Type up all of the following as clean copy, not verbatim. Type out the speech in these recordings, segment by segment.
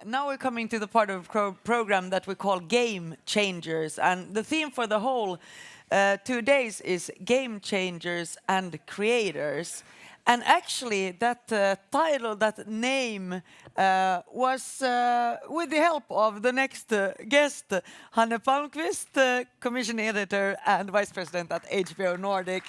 now we're coming to the part of program that we call Game Changers, and the theme for the whole 2 days is Game Changers and Creators. And actually, that title, that name, was with the help of the next guest, Hanne Palmqvist, Commission Editor and Vice President at HBO Nordic.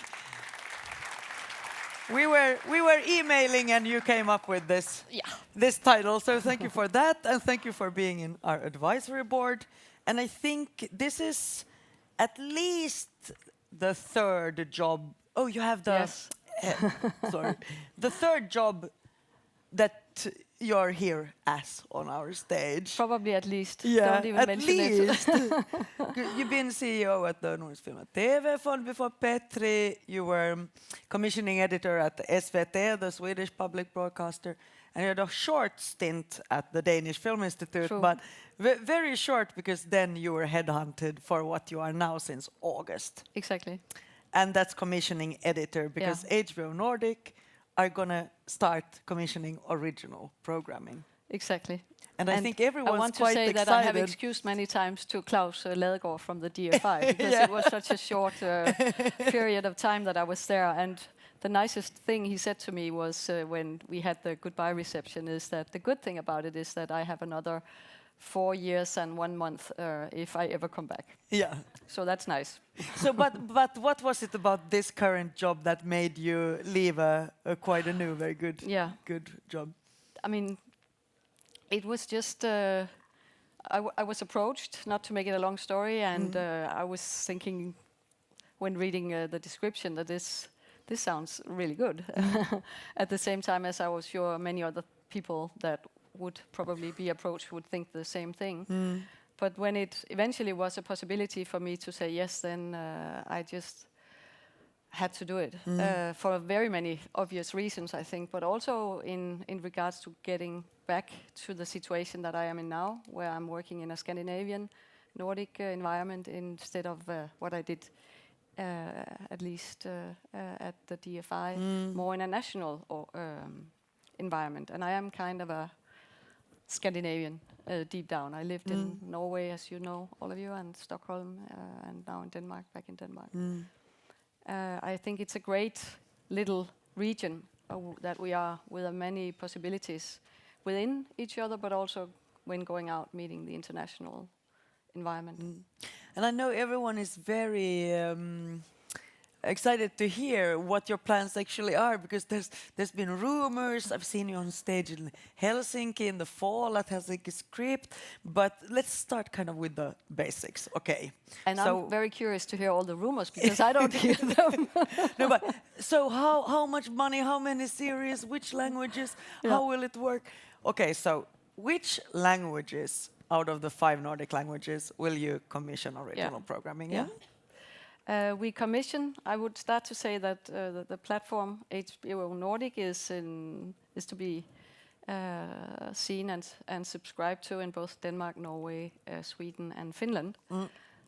We were emailing and you came up with this title, so thank you for that, and thank you for being in our advisory board. And I think this is at least the third job. Oh, you have the Yes. sorry, the third job that you're here as on our stage. Probably at least. Yeah, Don't even at mention least. it. You've been CEO at the Nordisk Film and TV Fund before Petri. You were commissioning editor at SVT, the Swedish public broadcaster, and you had a short stint at the Danish Film Institute, True. but very short, because then you were headhunted for what you are now since August. Exactly. And that's commissioning editor, because HBO Nordic are gonna start commissioning original programming. Exactly. And I think everyone's I want to quite say excited. that I have excused many times to Klaus Ladegaard from the DFI because it was such a short period of time that I was there. And the nicest thing he said to me was when we had the goodbye reception is that the good thing about it is that I have another 4 years and 1 month if I ever come back. Yeah. So that's nice. So, but what was it about this current job that made you leave a quite a new, very good job? I mean, it was just I was approached, not to make it a long story, and I was thinking when reading the description that this sounds really good. At the same time as I was sure many other people that would probably be approached would think the same thing. But when it eventually was a possibility for me to say yes, then I just had to do it for very many obvious reasons, I think, but also in regards to getting back to the situation that I am in now, where I'm working in a Scandinavian, Nordic environment instead of what I did at least at the DFI, more in a national environment. And I am kind of a Scandinavian deep down. I lived in Norway, as you know, all of you, and Stockholm, and now in Denmark, back in Denmark. I think it's a great little region that we are, with many possibilities within each other, but also when going out, meeting the international environment. And I know everyone is very excited to hear what your plans actually are, because there's been rumors. I've seen you on stage in Helsinki in the fall at Helsinki Script, but let's start kind of with the basics, okay? And I'm very curious to hear all the rumors because I don't hear them. No, but so how much money, how many series, which languages, how will it work? Okay, so which languages out of the 5 Nordic languages will you commission original programming in? We commission. I would start to say that the platform HBO Nordic is to be seen and subscribed to in both Denmark, Norway, Sweden, and Finland.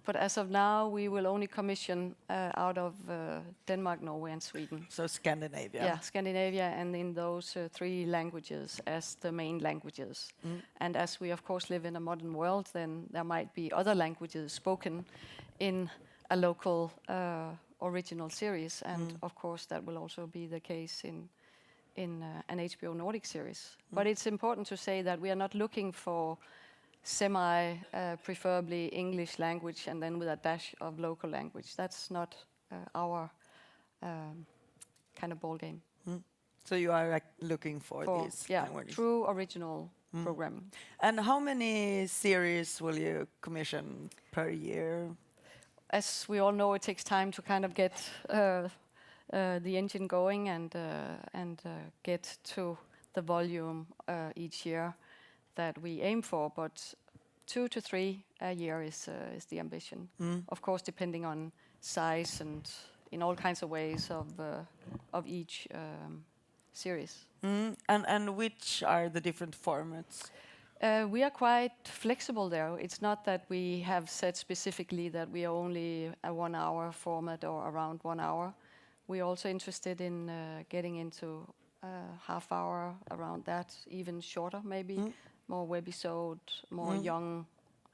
But as of now, we will only commission out of Denmark, Norway, and Sweden. So Scandinavia. Yeah, Scandinavia, and in those 3 languages as the main languages. And as we, of course, live in a modern world, then there might be other languages spoken in a local original series, and of course that will also be the case in an HBO Nordic series. But it's important to say that we are not looking for preferably English language and then with a dash of local language. That's not our kind of ball game. So you are looking for these languages? True original programming. And how many series will you commission per year? As we all know, it takes time to kind of get the engine going and get to the volume each year that we aim for. But 2 to 3 a year is the ambition. Of course, depending on size and in all kinds of ways of each series. And which are the different formats? We are quite flexible there. It's not that we have said specifically that we are only a 1 hour format or around 1 hour. We're also interested in getting into half hour, around that, even shorter maybe, more webisode, more young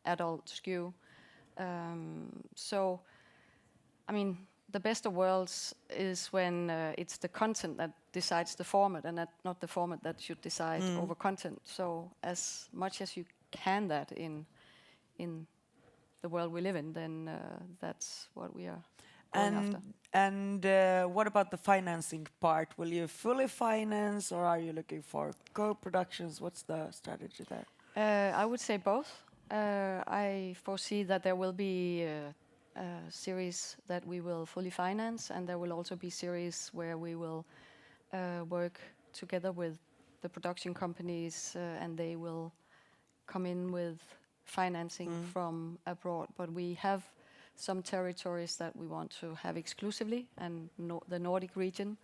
adult skew. So, I mean, the best of worlds is when it's the content that decides the format, and not the format that should decide over content. So, as much as you can that in the world we live in, then that's what we are going after. And what about the financing part? Will you fully finance, or are you looking for co-productions? What's the strategy there? I would say both. I foresee that there will be series that we will fully finance, and there will also be series where we will work together with the production companies, and they will come in with financing from abroad. But we have some territories that we want to have exclusively, and the Nordic region,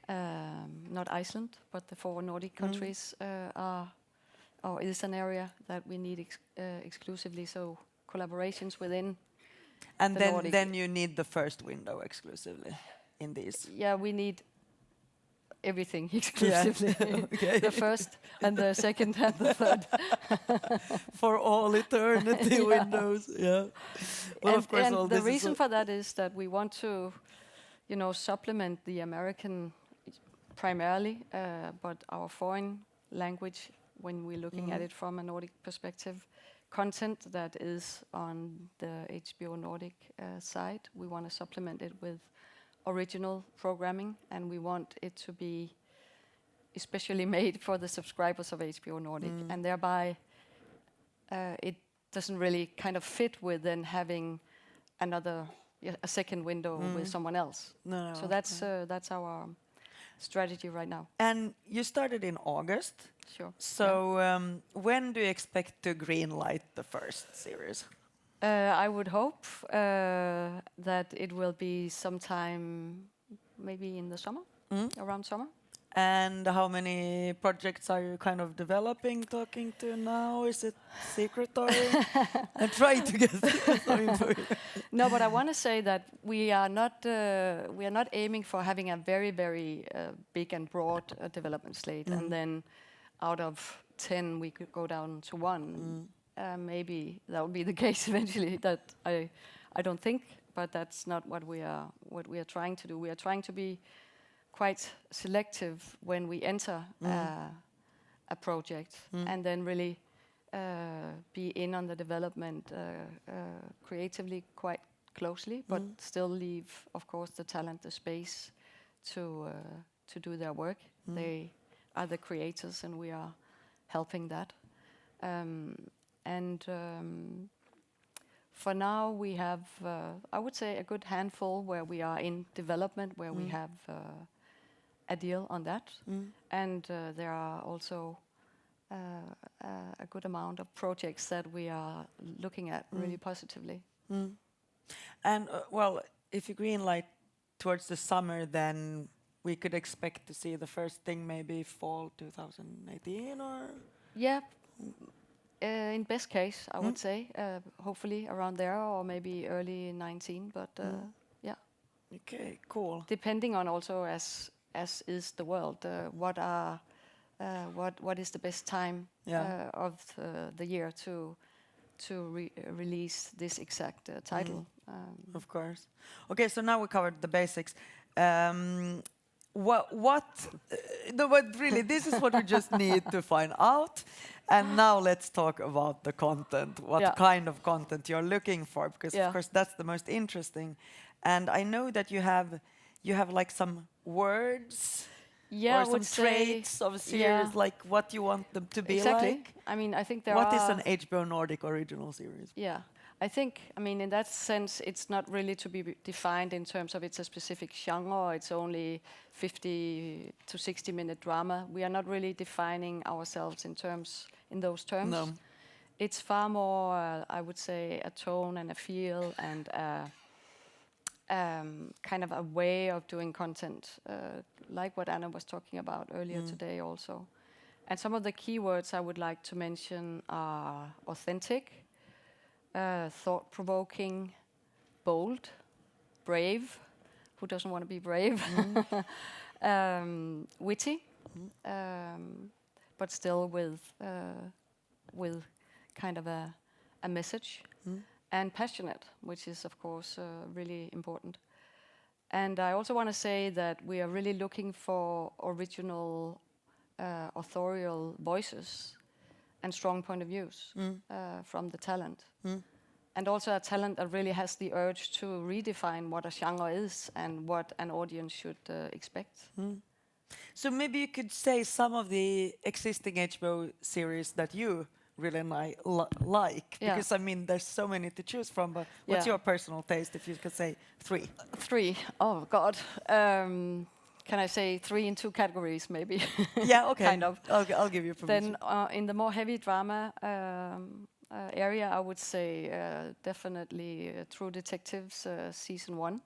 not Iceland, but the 4 Nordic countries is an area that we need exclusively. So collaborations within And the Nordic. then you need the first window exclusively in these. Yeah, we need everything exclusively. Okay. The first and the second and the third. For all eternity windows. Yeah. Well, of course, and all the this reason is for that is that we want to, supplement the American primarily, but our foreign language, when we're looking at it from a Nordic perspective, content that is on the HBO Nordic side, we want to supplement it with original programming, and we want it to be especially made for the subscribers of HBO Nordic, and thereby it doesn't really kind of fit with then having a second window with someone else. No, So that's our strategy right now. And you started in August. Sure. So when do you expect to greenlight the first series? I would hope that it will be sometime maybe in the summer, around summer. And how many projects are you kind of developing, talking to now? Is it secret, or I'm trying to get some info. No, but I want to say that we are not aiming for having a very big and broad development slate, and then out of 10 we could go down to 1. Maybe that will be the case eventually. That I don't think, but that's not what we are trying to do. We are trying to be quite selective when we enter a project, and then really be in on the development creatively quite closely, but still leave, of course, the talent the space to do their work. They are the creators, and we are helping that. For now, we have, I would say, a good handful where we are in development, where we have a deal on that. And there are also a good amount of projects that we are looking at really positively. And well, if you greenlight towards the summer, then we could expect to see the first thing maybe fall 2018, or? Yeah, in best case, I would say, hopefully around there, or maybe early 19. But yeah. Okay, cool. Depending on also as is the world, what is the best time of the year to release this exact title. Of course. Okay, so now we covered the basics. No, but really, this is what we just need to find out. And now let's talk about the content. What kind of content you're looking for? Because of course that's the most interesting. And I know that you have like some words. Or some traits of a series, like what you want them to be like. I mean, I think What is an HBO Nordic original series? Yeah, I mean, in that sense, it's not really to be defined in terms of it's a specific genre, or it's only 50 to 60-minute drama. We are not really defining ourselves in those terms. No. It's far more, I would say, a tone and a feel and kind of a way of doing content, like what Anna was talking about earlier today also. And some of the keywords I would like to mention are authentic, thought-provoking, bold, brave. Who doesn't want to be brave? Witty, but still with with kind of a message, and passionate, which is of course really important. And I also want to say that we are really looking for original authorial voices and strong point of views from the talent. And also a talent that really has the urge to redefine what a genre is and what an audience should expect. So maybe you could say some of the existing HBO series that you really like, Yeah. because I mean there's so many to choose from. But what's Yeah. your personal taste? If you could say three. 3. Oh God. Can I say 3 in 2 categories, maybe? Yeah, okay. Kind of. I'll give you permission. Then in the more heavy drama area, I would say definitely True Detectives season 1.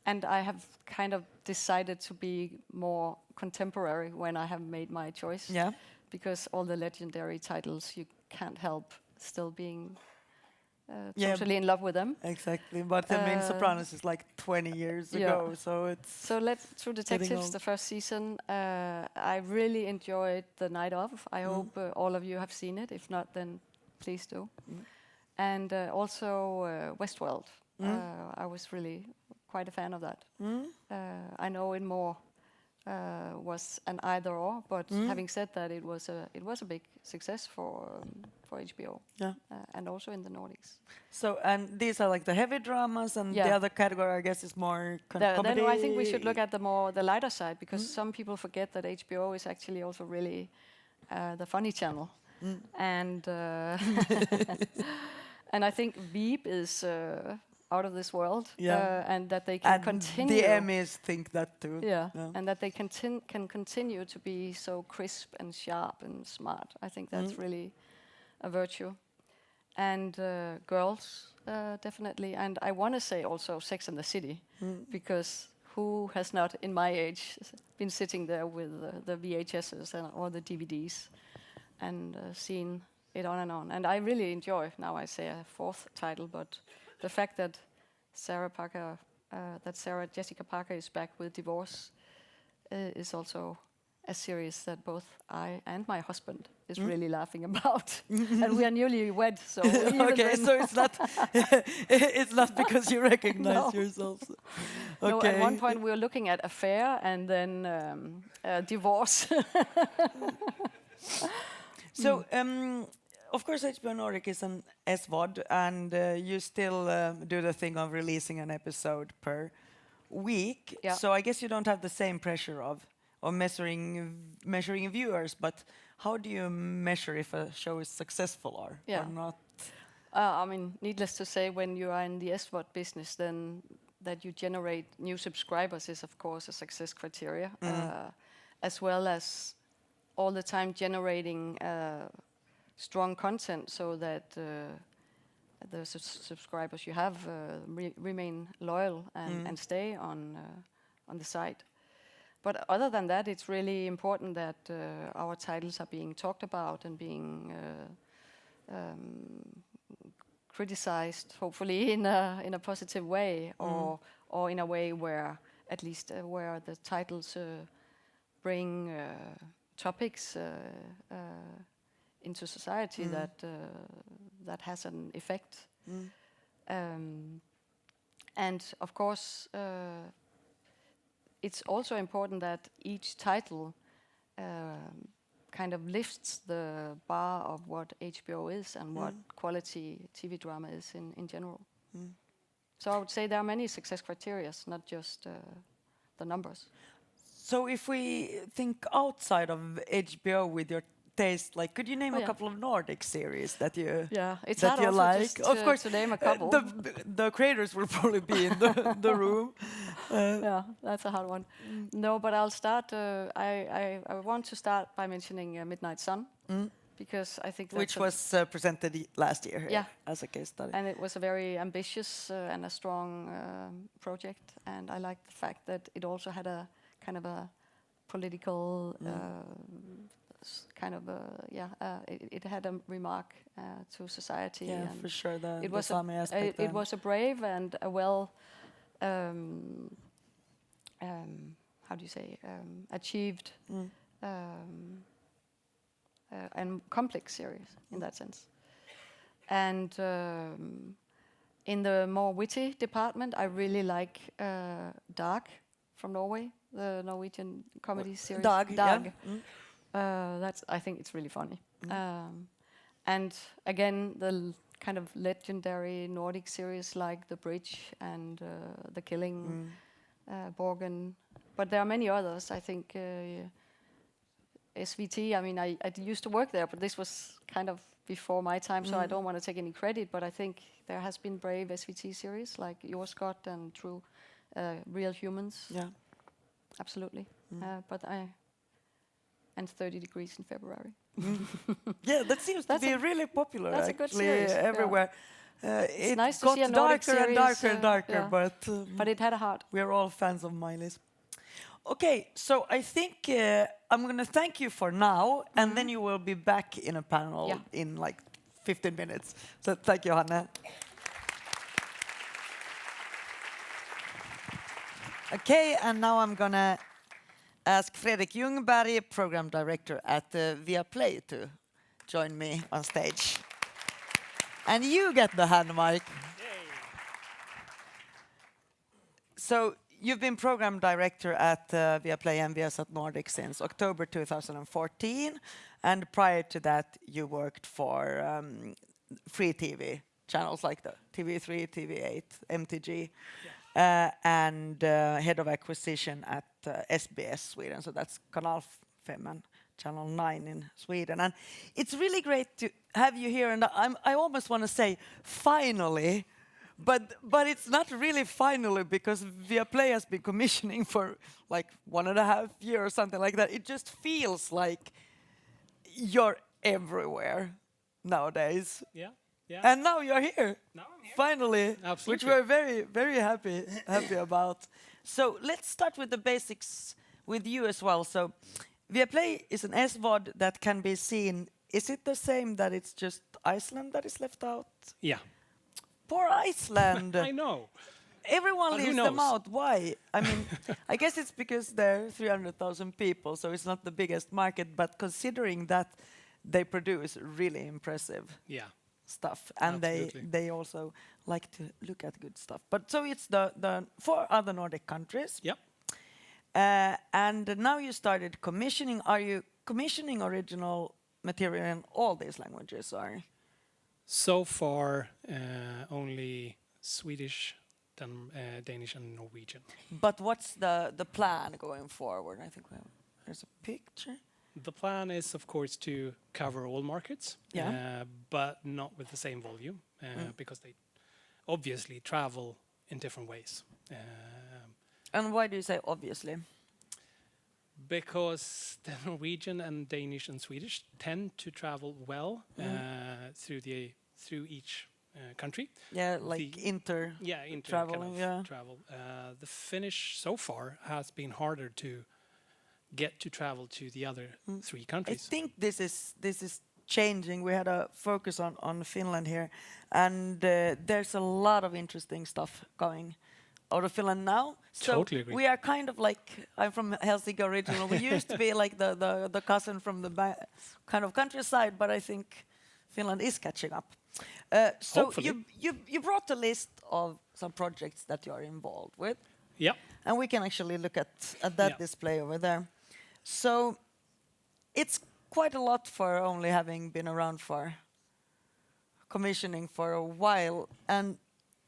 And I have kind of decided to be more contemporary when I have made my choice. Yeah. Because all the legendary titles, you can't help still being Yeah. totally in love with them. Exactly, but I mean, Sopranos is like 20 years yeah. ago, so it's. So True Detectives, old. the first season, I really enjoyed The Night Of. I hope all of you have seen it. If not, then please do. And also Westworld. I was really quite a fan of that. I know it more was an either or, but having said that, it was a big success for HBO. Yeah. And also in the Nordics. So, and these are like the heavy dramas, and the Yeah. other category, I guess, is more Then comedy. I think we should look at the lighter side, because some people forget that HBO is actually also really the funny channel, and and I think Veep is out of this world, Yeah. and that they can And continue. the Emmys think that too. Yeah, and that they can continue to be so crisp and sharp and smart. I think that's really a virtue. And girls, definitely. And I want to say also Sex and the City, because who has not, in my age, been sitting there with the VHSs or the DVDs and seen it on and on. And I really enjoy, now I say a 4th title, but the fact that Sarah Jessica Parker is back with Divorce is also a series that both I and my husband is really laughing about. And we are newlywed, so Okay, so it's not it's not because you recognize No. yourselves. No, Okay. at one point we were looking at Affair and then Divorce. So, of course, HBO Nordic is an SVOD, and you still do the thing of releasing an episode per week. Yeah. So I guess you don't have the same pressure of measuring viewers. But how do you measure if a show is successful or not? I mean, needless to say, when you are in the SVOD business, then that you generate new subscribers is, of course, a success criteria, as well as all the time generating strong content so that the subscribers you have remain loyal and stay on the site. But other than that, it's really important that our titles are being talked about and being criticized, hopefully in a positive way, or in a way where at least where the titles bring topics into society that has an effect. And of course, it's also important that each title kind of lifts the bar of what HBO is and what quality TV drama is in general. So I would say there are many success criteria, not just the numbers. So if we think outside of HBO with your taste, like, could you name a couple of Nordic series that you it's that hard you also like? just Of course, to name a couple. The creators will probably be in the room. Yeah, that's a hard one. No, but I'll start. I want to start by mentioning Midnight Sun, because I think that's Which was presented last year here as a case study. and it was a very ambitious and a strong project, and I like the fact that it also had a kind of a political it had a remark to society. Yeah, and for sure. it The was Sami aspect. it was a brave and a well how do you say achieved and complex series in that sense. And in the more witty department, I really like Dark from Norway, the Norwegian comedy series. Dag, yeah. That's, I think it's really funny. And again, the kind of legendary Nordic series like The Bridge and The Killing, Borgen. But there are many others. I think SVT, I mean, I used to work there, but this was kind of before my time, so I don't want to take any credit, but I think there has been brave SVT series like Your Scott and True Real Humans. Yeah. Absolutely. And 30 Degrees in February. Yeah, that seems to be really popular that's a good actually series, yeah. everywhere. It nice to got see a Nordic darker and series, darker and darker, yeah. but But it had a heart. we're all fans of Miley's. Okay, so I think I'm going to thank you for now, and then you will be back in a panel Yeah. in like 15 minutes. So thank you, Hanne. Okay, and now I'm going to ask Fredrik Ljungberg, Program Director at Viaplay, to join me on stage. And you get the hand mic. So you've been Program Director at Viaplay and Viasat Nordic since October 2014. And prior to that, you worked for free TV channels like the TV3, TV8, MTG. And head of acquisition at SBS Sweden, so that's Kanal 5 and Channel 9 in Sweden. And it's really great to have you here, and I almost want to say finally, but it's not really finally, because Viaplay has been commissioning for like 1.5 years or something like that. It just feels like you're everywhere nowadays. Yeah. And now you're here. Now I'm here. Finally, Absolutely. which we're very, very happy about. So let's start with the basics with you as well. So Viaplay is an SVOD that can be seen. Is it the same that it's just Iceland that is left out? Yeah. Poor Iceland. I know. Everyone But who leaves them knows? out. Why? I mean, I guess it's because there are 300,000 people, so it's not the biggest market. But considering that, they produce really impressive Yeah. stuff, and Absolutely. they also like to look at good stuff. But so it's the 4 other Nordic countries. Yep. And now you started commissioning. Are you commissioning original material in all these languages, or? So far, only Swedish, Danish, and Norwegian. But what's the plan going forward? I think there's a picture. The plan is, of course, to cover all markets, but not with the same volume, because they obviously travel in different ways. And why do you say obviously? Because the Norwegian and Danish and Swedish tend to travel well through each country. Yeah, like inter traveling, yeah. travel. The Finnish so far has been harder to get to travel to the other 3 countries. I think this is changing. We had a focus on Finland here, and there's a lot of interesting stuff going out of Finland now. So Totally agree. we are kind of like, I'm from Helsinki original. We used to be like the cousin from the kind of countryside, but I think Finland is catching up. So Hopefully. you brought a list of some projects that you are involved with. Yeah. And we can actually look at that display over there. So it's quite a lot for only having been around for commissioning for a while. And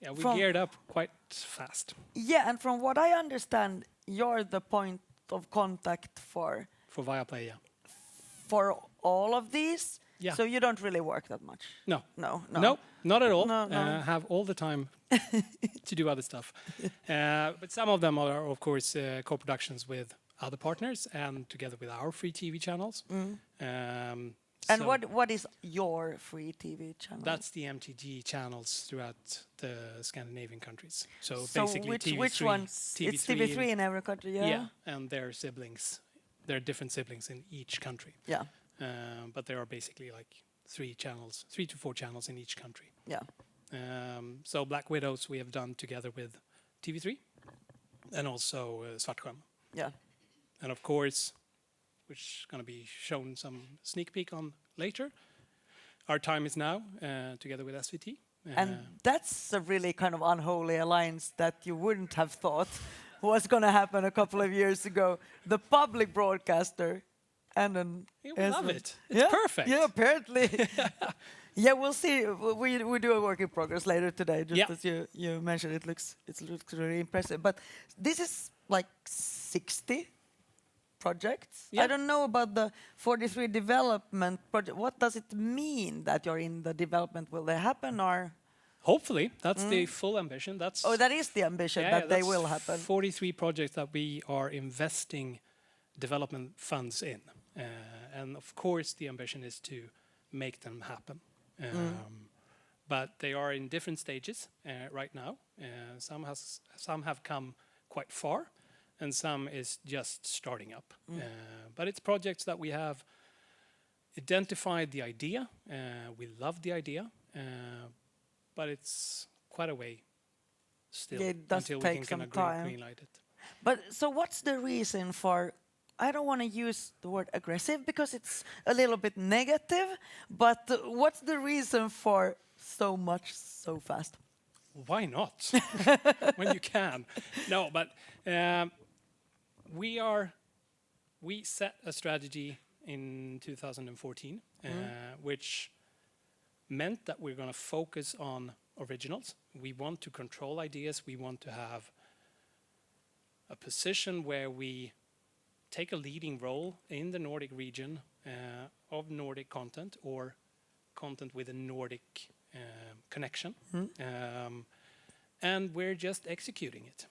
Yeah, we geared up quite fast. yeah, and from what I understand, you're the point of contact for Viaplay, yeah. for all of these. Yeah. So you don't really work that much. No. No. No, not at all. No. Have all the time to do other stuff. But some of them are, of course, co-productions with other partners and together with our free TV channels. And so what is your free TV channel? that's the MTG channels throughout the Scandinavian countries. So basically which TV3, ones? It's TV3 in every country, yeah? Yeah, and their siblings. There are different siblings in each country. Yeah. But there are basically like 3 to 4 channels in each country. Yeah. So Black Widows we have done together with TV3 and also Svartsjön. Yeah. And of course, which is going to be shown some sneak peek on later. Our time is now, together with SVT. And that's a really kind of unholy alliance that you wouldn't have thought was going to happen a couple of years ago. The public broadcaster and an... You will love SVT. it. It's perfect. Yeah, apparently. Yeah, we'll see. We do a work in progress later today, just as you mentioned. It looks really impressive. But this is like 60 projects. Yeah. I don't know about the 43 development project. What does it mean that you're in the development? Will they happen or? Hopefully, that's the full ambition. That's That is the ambition that they will happen. 43 projects that we are investing development funds in, and of course the ambition is to make them happen. But they are in different stages right now. Some have come quite far, and some is just starting up. But it's projects that we have identified the idea. We love the idea, but it's quite a way still It does until we take can some kind of time. greenlight it. But so what's the reason for, I don't want to use the word aggressive because it's a little bit negative, but what's the reason for so much so fast? Why not? When you can. No, but we set a strategy in 2014, which meant that we're going to focus on originals. We want to control ideas. We want to have a position where we take a leading role in the Nordic region of Nordic content or content with a Nordic connection. And we're just executing it.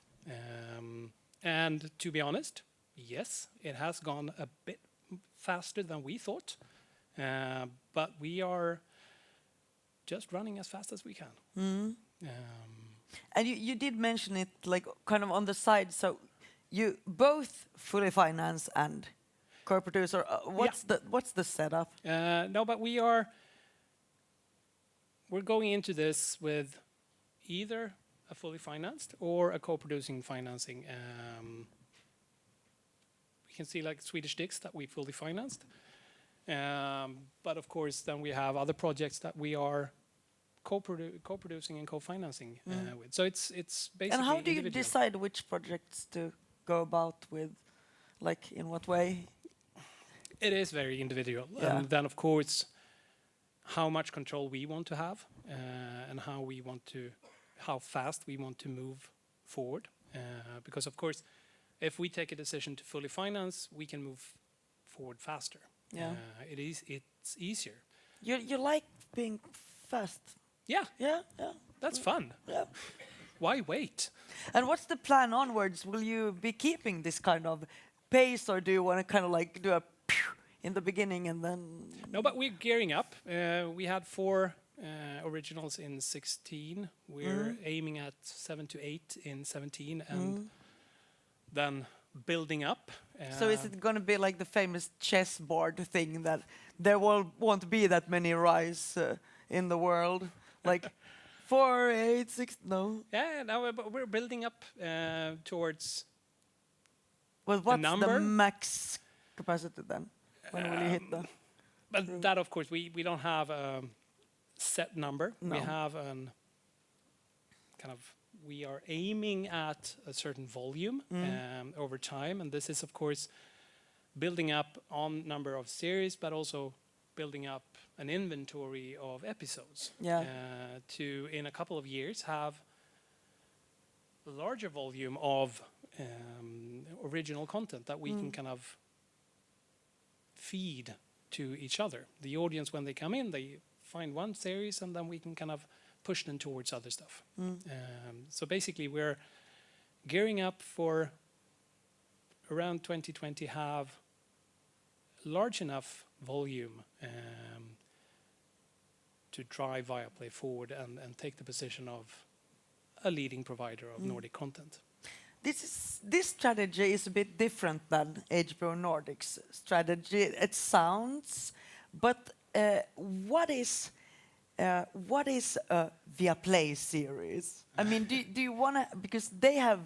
And to be honest, yes, it has gone a bit faster than we thought, but we are just running as fast as we can. And you did mention it like kind of on the side, so you both fully finance and co-producer. What's the setup? No, but we're going into this with either a fully financed or a co-producing financing. We can see like Swedish Dicks that we fully financed. But of course, then we have other projects that we are co-producing and co-financing with. So it's basically. And how do you individual. decide which projects to go about with, like in what way? It is very individual. Yeah. And then of course, how much control we want to have and how fast we want to move forward. Because of course, if we take a decision to fully finance, we can move forward faster. Yeah. It's easier. You like being fast. Yeah, Yeah. that's fun. Yeah. Why wait? And what's the plan onwards? Will you be keeping this kind of pace, or do you want to kind of like do a pew in the beginning and then? No, but we're gearing up. We had 4 originals in 16. We're aiming at 7 to 8 in 17, and then building up. So is it going to be like the famous chessboard thing that there won't be that many Rise in the world? Like 4, 8, 6, no? Yeah, no, but we're building up towards. Well, what's the number? max capacity then? When will you hit the? But that, of course, we don't have a set number. No. We have an kind of. We are aiming at a certain volume over time, and this is, of course, building up on number of series, but also building up an inventory of episodes. Yeah. To in a couple of years have a larger volume of original content that we can kind of feed to each other. The audience, when they come in, they find one series, and then we can kind of push them towards other stuff. So basically, we're gearing up for around 2020 have large enough volume to drive Viaplay forward and take the position of a leading provider of Nordic content. This strategy is a bit different than HBO Nordic's strategy. It sounds, but what is a Viaplay series? I mean, do you want to, because they have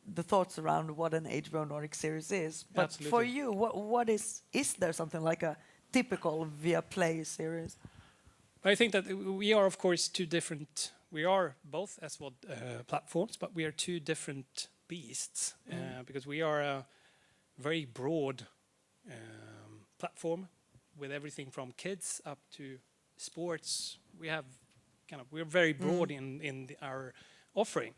the thoughts around what an HBO Nordic series is. But for Absolutely. you, what is there something like a typical Viaplay series? I think that we are, of course, two different. We are both SVOD platforms, but we are two different beasts because we are a very broad platform with everything from kids up to sports. We're very broad in our offering,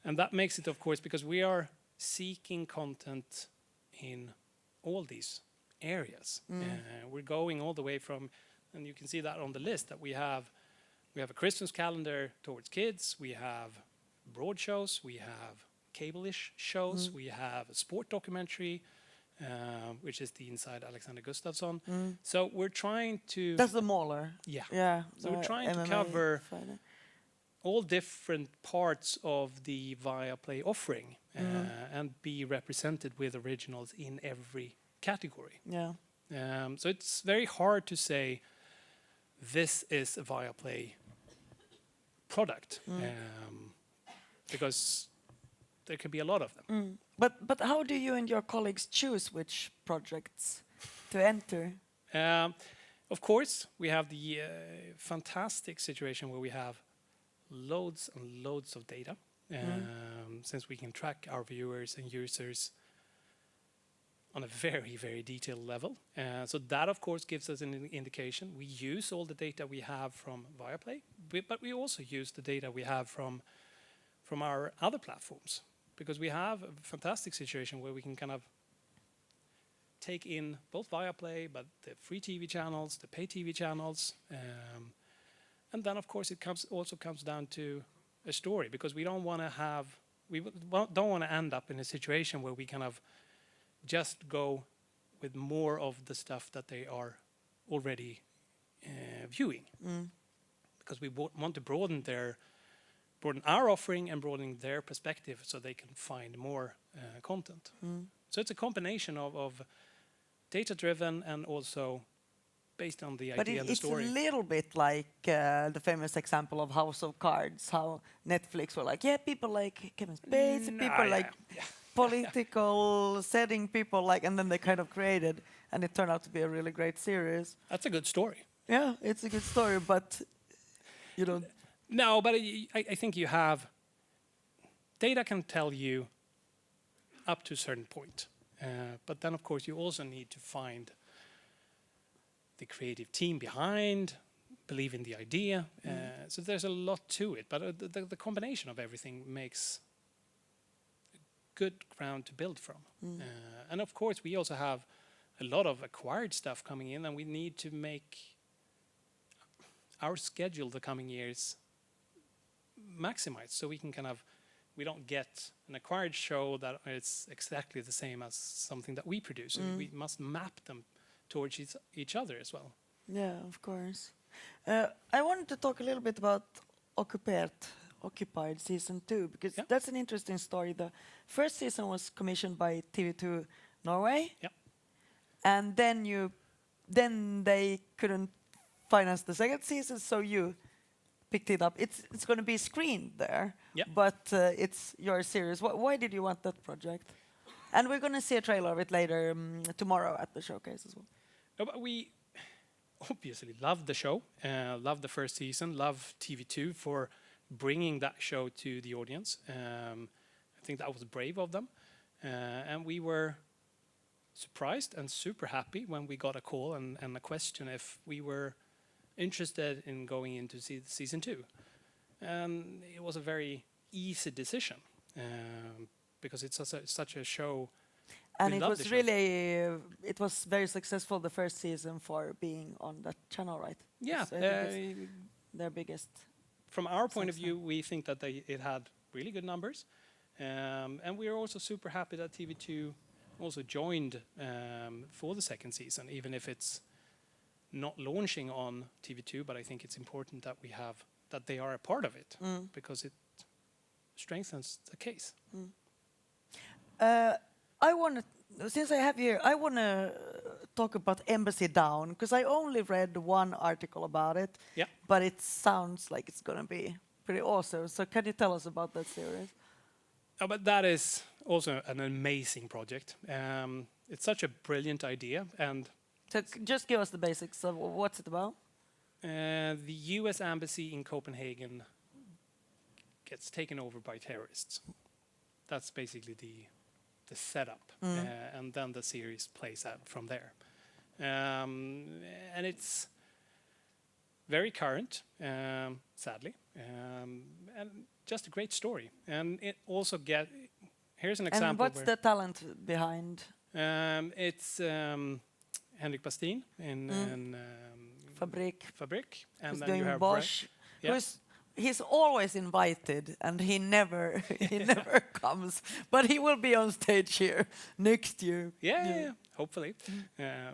and that makes it, of course, because we are seeking content in all these areas. We're going all the way from, and you can see that on the list, that we have a Christmas calendar towards kids, we have broad shows, we have cable-ish shows, we have a sport documentary, which is the Inside Alexander Gustafsson. So we're trying to... That's the Mauler. Yeah. Yeah. So we're the trying to MMA cover fighter. all different parts of the Viaplay offering and be represented with originals in every category. Yeah. So it's very hard to say this is a Viaplay product because there can be a lot of them. But how do you and your colleagues choose which projects to enter? Of course, we have the fantastic situation where we have loads and loads of data, since we can track our viewers and users on a very, very detailed level. So that, of course, gives us an indication. We use all the data we have from Viaplay, but we also use the data we have from our other platforms, because we have a fantastic situation where we can kind of take in both Viaplay, but the free TV channels, the pay TV channels, and then, of course, it also comes down to a story, because we don't want to end up in a situation where we kind of just go with more of the stuff that they are already viewing, because we want to broaden our offering and broaden their perspective so they can find more content. So it's a combination of data-driven and also based on the But idea and the it's story. a little bit like the famous example of House of Cards, how Netflix were like, yeah, people like Kevin Spacey, people like political setting, people like, and then they kind of created, and it turned out to be a really great series. That's a good story. Yeah, it's a good story, but you don't. No, but I think you have data can tell you up to a certain point, but then of course you also need to find the creative team behind, believe in the idea. So there's a lot to it, but the combination of everything makes a good ground to build from. And of course we also have a lot of acquired stuff coming in, and we need to make our schedule the coming years maximized, so we can we don't get an acquired show that is exactly the same as something that we produce. So we must map them towards each other as well. Yeah, of course. I wanted to talk a little bit about Occupied season 2, because that's an interesting story. The first season was commissioned by TV2 Norway. Yeah. And then they couldn't finance the second season, so you picked it up. It's going to be screened there, but it's your series. Why did you want that project? And we're going to see a trailer of it later tomorrow at the showcase as well. No, but we obviously love the show, love the first season, love TV2 for bringing that show to the audience. I think that was brave of them. And we were surprised and super happy when we got a call and a question if we were interested in going into season 2. And it was a very easy decision because it's such a show. And it was really, it was very successful the first season for being on that channel, right? Yeah. So I think it's their biggest. From our point of view, we think that it had really good numbers. And we are also super happy that TV2 also joined for the second season, even if it's not launching on TV2, but I think it's important that they are a part of it because it strengthens the case. Since I have you here, I want to talk about Embassy Down, because I only read one article about it, but it sounds like it's going to be pretty awesome. So can you tell us about that series? But that is also an amazing project. It's such a brilliant idea, and So just give us the basics of what's it about. the U.S. embassy in Copenhagen gets taken over by terrorists. That's basically the setup, and then the series plays out from there. And it's very current, sadly, and just a great story. And it also here's an example. And what's the talent behind It's Henrik Bastin in Fabrik? Fabrik, and Who's then you doing have Bosch? Yeah. He's always invited, and he never never comes. But he will be on stage here next year. Yeah, hopefully,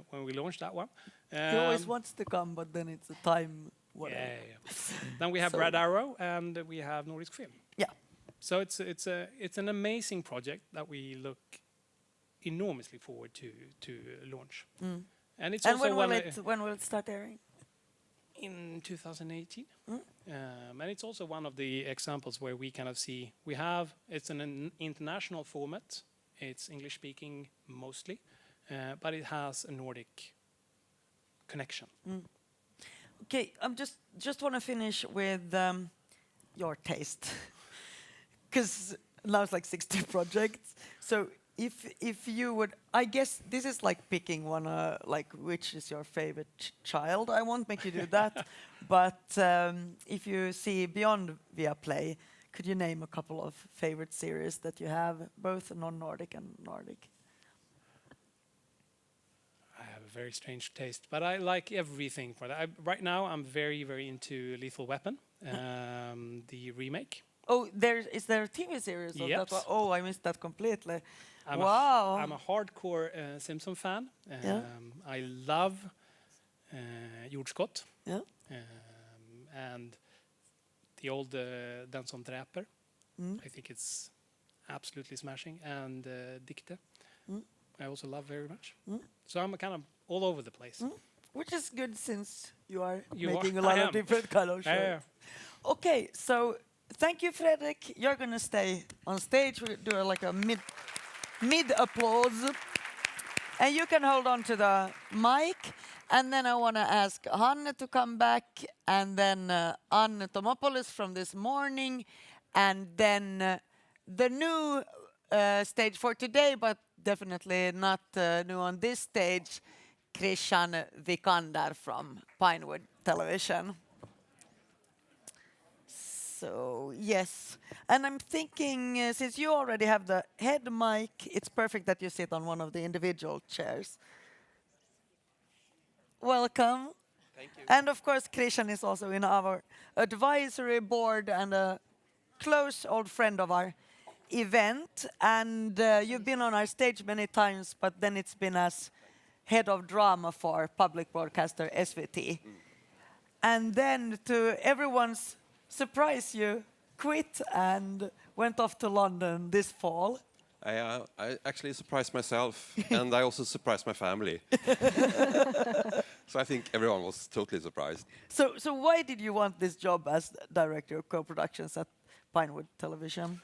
when we launch that one. He always wants to come, but then it's a time. Whatever. Yeah. Then we have So- Red Arrow, and we have Nordisk Film. Yeah. So it's an amazing project that we look enormously forward to launch. And it's And also when will it start airing? in 2018. And it's also one of the examples where we kind of see it's an international format. It's English speaking mostly, but it has a Nordic connection. Okay, I'm just want to finish with your taste, because now it's like 60 projects. So if you would, I guess this is like picking one, like which is your favorite child. I won't make you do that, but if you see beyond Viaplay, could you name a couple of favorite series that you have, both non-Nordic and Nordic? I have a very strange taste, but I like everything for that. Right now, I'm very, very into Lethal Weapon, the remake. Oh, is there a TV series of Yes. that one? Oh, I missed that completely. I'm Wow. I'm a hardcore Simpson fan. Yeah. I love Jordskott, Yeah. and the old Den som dräper. I think it's absolutely smashing, and Dikte. I also love very much. So I'm kind of all over the place. Which is good since you are You making are- a I lot of am. different kind of shows. Yeah. Okay, so thank you, Fredrik. You're gonna stay on stage. We do like a mid applause, and you can hold on to the mic. And then I want to ask Hanne to come back, and then Anne Tomopoulos from this morning, and then the new stage for today, but definitely not new on this stage, Krishan Vikander from Pinewood Television. So, yes. And I'm thinking, since you already have the head mic, it's perfect that you sit on one of the individual chairs. Welcome. Thank you. And of course, Krishan is also in our advisory board and a close old friend of our event. And you've been on our stage many times, but then it's been as head of drama for public broadcaster SVT. And then to everyone's surprise, you quit and went off to London this fall. I actually surprised myself, and I also surprised my family. So I think everyone was totally surprised. So why did you want this job as director of co-productions at Pinewood Television?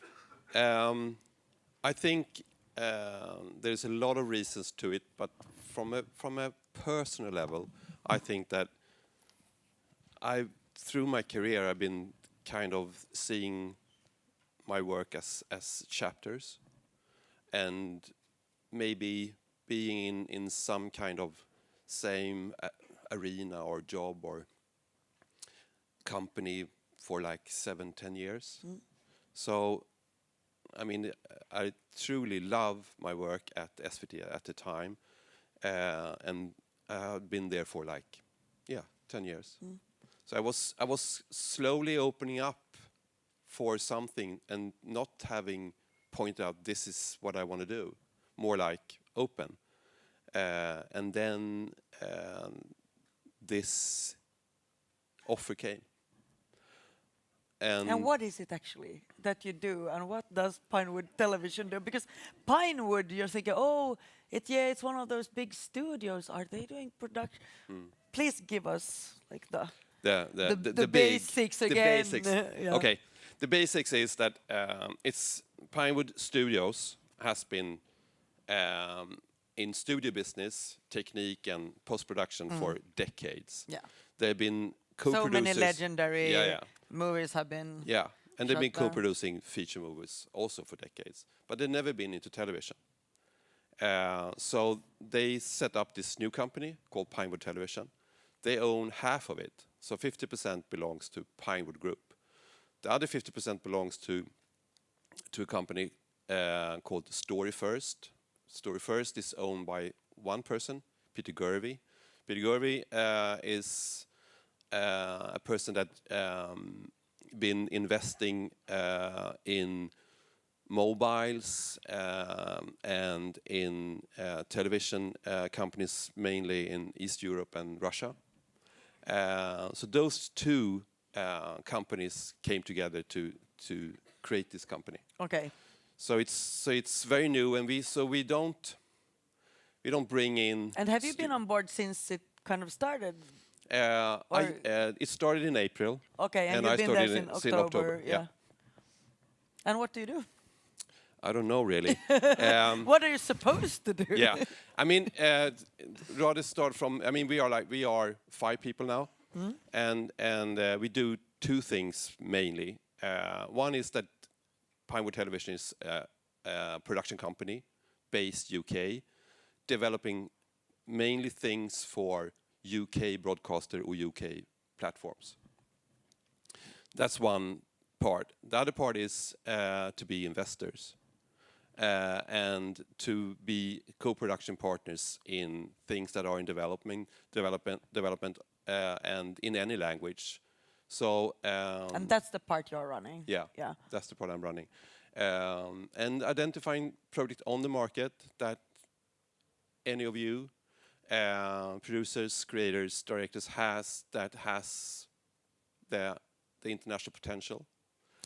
I think there's a lot of reasons to it, but from a personal level, I think that through my career, I've been kind of seeing my work as chapters, and maybe being in some kind of same arena or job or company for like 7-10 years. So, I mean, I truly love my work at SVT at the time, and I've been there for like, 10 years. So I was slowly opening up for something and not having pointed out this is what I want to do, more like open. And then this offer came. And what is it actually that you do, and what does Pinewood Television do? Because Pinewood, you're thinking, oh, it's one of those big studios. Are they doing production? Please give us like the the basics again. basics. Yeah. Okay, the basics is that it's Pinewood Studios has been in studio business, technique and post-production for decades. Yeah. They've been So co-producers. many legendary Yeah. movies have been. Yeah, and they've been shut down. co-producing feature movies also for decades, but they've never been into television. So they set up this new company called Pinewood Television. They own half of it, so 50% belongs to Pinewood Group. The other 50% belongs to a company called Story First. Story First is owned by one person, Peter Gervey. Peter Gervey is a person that been investing in mobiles and in television companies mainly in East Europe and Russia. So those two companies came together to create this company. Okay. So it's very new, and we don't bring in. And have you been on board since it kind of started? It started in April. Okay, and and you've I been started there in since October. Yeah. And what do you do? I don't know really. What are you supposed to do? Yeah, I mean, rather start from. I mean, we are 5 people now, and we do 2 things mainly. One is that Pinewood Television is a production company based UK, developing mainly things for UK broadcaster or UK platforms. That's one part. The other part is to be investors and to be co-production partners in things that are in development, and in any language. So And that's the part you're running. yeah, Yeah. that's the part I'm running, and identifying projects on the market that any of you producers, creators, directors has the international potential.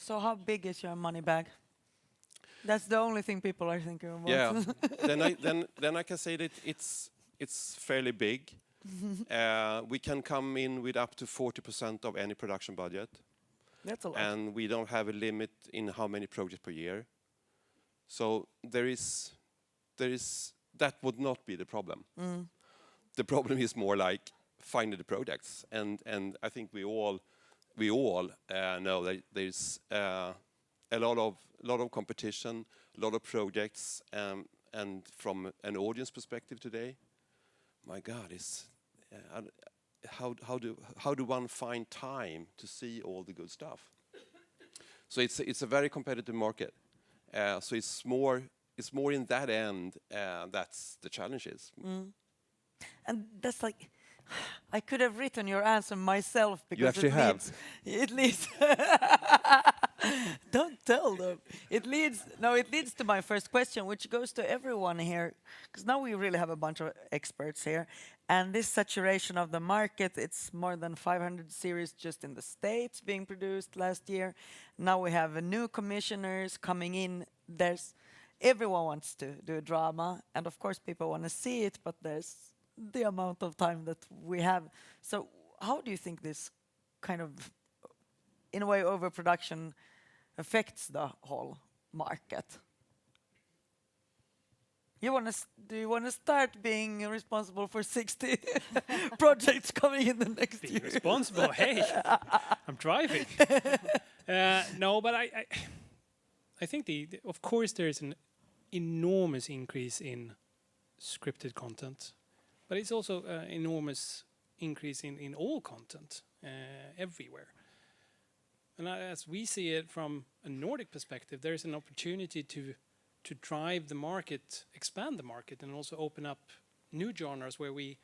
So how big is your money bag? That's the only thing people are thinking about. Yeah. then I can say that it's fairly big. We can come in with up to 40% of any production budget, That's a lot. and we don't have a limit in how many projects per year. So there is that would not be the problem. The problem is more like finding the projects, and I think we all know that there's a lot of competition, a lot of projects, and from an audience perspective today, my God, how do one find time to see all the good stuff? So it's a very competitive market. So it's more in that end. That's the challenge is. And that's like, I could have written your answer myself because actually have. It leads. Don't tell them. It leads to my first question, which goes to everyone here, because now we really have a bunch of experts here, and this saturation of the market. It's more than 500 series just in the States being produced last year. Now we have new commissioners coming in. Everyone wants to do a drama, and of course people want to see it, but there's the amount of time that we have. So how do you think this kind of, in a way, overproduction affects the whole market? Do you want to start being responsible for 60 projects coming in the next Be year? responsible. Hey, I'm driving. No, but I think of course there is an enormous increase in scripted content, but it's also an enormous increase in all content everywhere. And as we see it from a Nordic perspective, there is an opportunity to drive the market, expand the market, and also open up new genres where we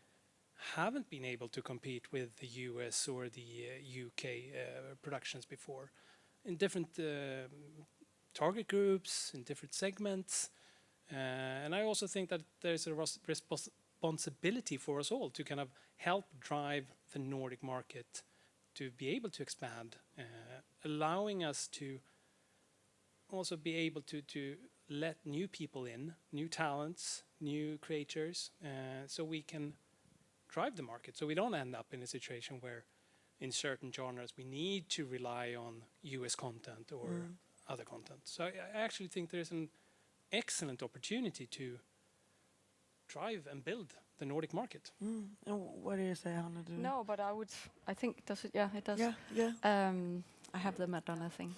haven't been able to compete with the US or the UK productions before, in different target groups, in different segments. And I also think that there's a responsibility for us all to kind of help drive the Nordic market to be able to expand, allowing us to also be able to let new people in, new talents, new creators, so we can drive the market, so we don't end up in a situation where in certain genres we need to rely on US content or other content. So I actually think there's an excellent opportunity to drive and build the Nordic market. And what do you say, Hanna? No, but I think, does it? Yeah, it does. Yeah. I have the Madonna thing.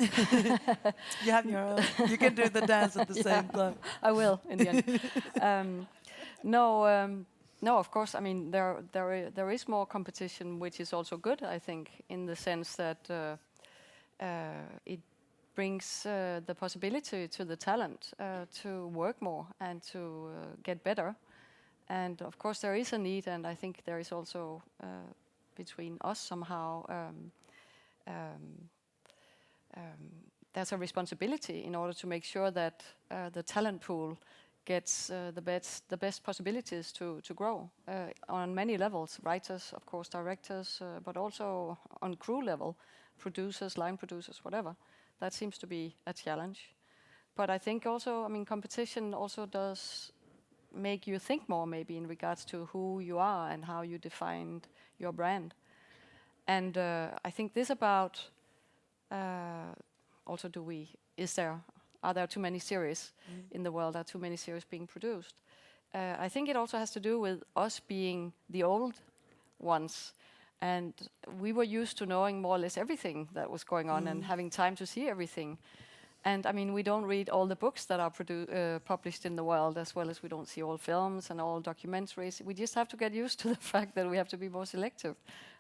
You have your own. You can do the dance at the same time. I will in the end. No, of course. I mean, there is more competition, which is also good. I think, in the sense that it brings the possibility to the talent to work more and to get better. And of course, there is a need, and I think there is also between us somehow. There's a responsibility in order to make sure that the talent pool gets the best possibilities to grow on many levels. Writers, of course, directors, but also on crew level, producers, line producers, whatever. That seems to be a challenge. But I think also, I mean, competition also does make you think more, maybe, in regards to who you are and how you defined your brand. And I think this about also, are there too many series in the world? Are too many series being produced? I think it also has to do with us being the old ones, and we were used to knowing more or less everything that was going on and having time to see everything. And I mean, we don't read all the books that are published in the world, as well as we don't see all films and all documentaries. We just have to get used to the fact that we have to be more selective.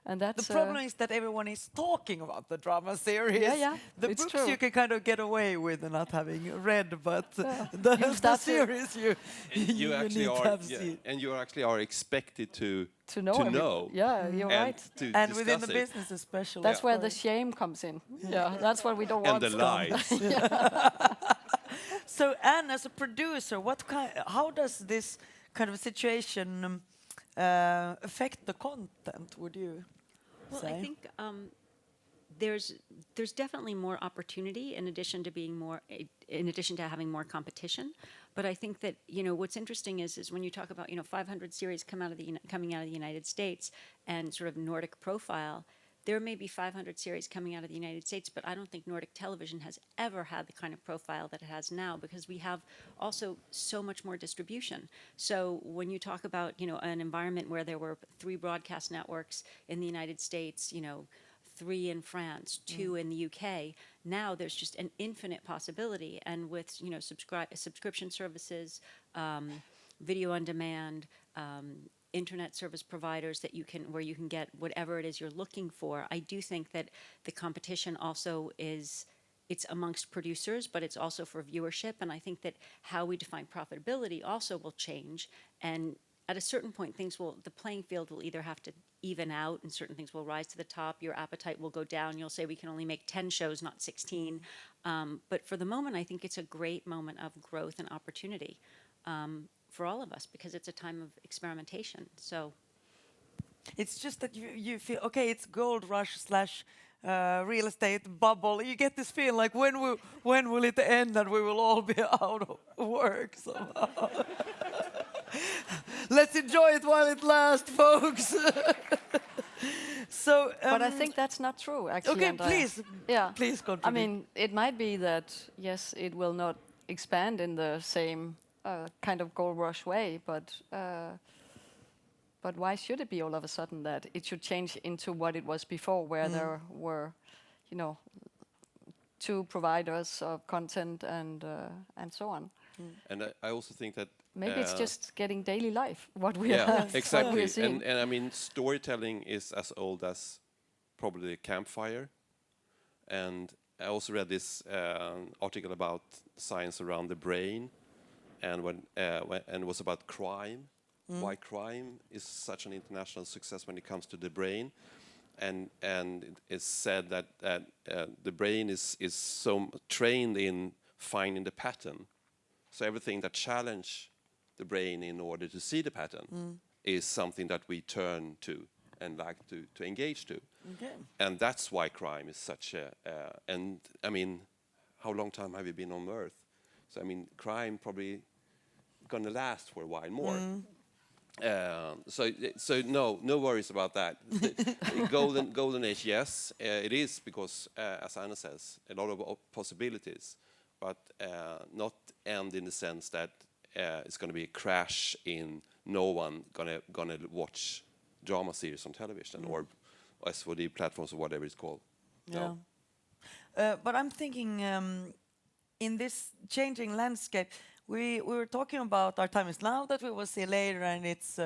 And that's the problem is that everyone is talking about the drama series. Yeah, the it's books true. you can kind of get away with not having read, but the series you actually need to are, have seen. and you actually are expected to know. know. Yeah, you're and right. to And within discuss the it. business especially. That's where the shame comes in. Yeah, that's what we don't And want. the lies. So, Anne, as a producer, how does this kind of situation affect the content? Would you Well, say? I think there's definitely more opportunity in addition to having more competition. But I think that what's interesting is when you talk about 500 series coming out of the United States and sort of Nordic profile. There may be 500 series coming out of the United States, but I don't think Nordic television has ever had the kind of profile that it has now, because we have also so much more distribution. So when you talk about, an environment where there were 3 broadcast networks in the United States, 3 in France, 2 in the UK, now there's just an infinite possibility. And with, subscription services, video on demand, internet service providers where you can get whatever it is you're looking for. I do think that the competition also it's amongst producers, but it's also for viewership. And I think that how we define profitability also will change. And at a certain point, the playing field will either have to even out, and certain things will rise to the top. Your appetite will go down. You'll say we can only make 10 shows, not 16. But for the moment, I think it's a great moment of growth and opportunity. For all of us, because it's a time of experimentation. So it's just that you feel, okay, it's gold rush / real estate bubble. You get this feeling like, when will it end and we will all be out of work somehow. Let's enjoy it while it lasts, folks. So, but I think that's not true, actually. Okay, Andrea. please. Yeah. Please contribute. I mean, it might be that, yes, it will not expand in the same kind of gold rush way, but why should it be all of a sudden that it should change into what it was before, where there were, 2 providers of content and so on? And I also think that Maybe it's just getting daily life, what we yeah, are exactly. we're seeing. And I mean, storytelling is as old as probably the campfire. And I also read this article about science around the brain, and it was about crime, why crime is such an international success when it comes to the brain, and it's said that the brain is so trained in finding the pattern, so everything that challenge the brain in order to see the pattern is something that we turn to and like to engage to. Okay. And that's why crime is such and I mean, how long time have you been on Earth? So I mean, crime probably gonna last for a while more. So no worries about that. The golden age, yes, it is because, as Anna says, a lot of possibilities, but not end in the sense that it's going to be a crash in no one gonna watch drama series on television or SVOD platforms or whatever it's called. Yeah. No. But I'm thinking in this changing landscape, we were talking about Our Time Is Now that we will see later, and it's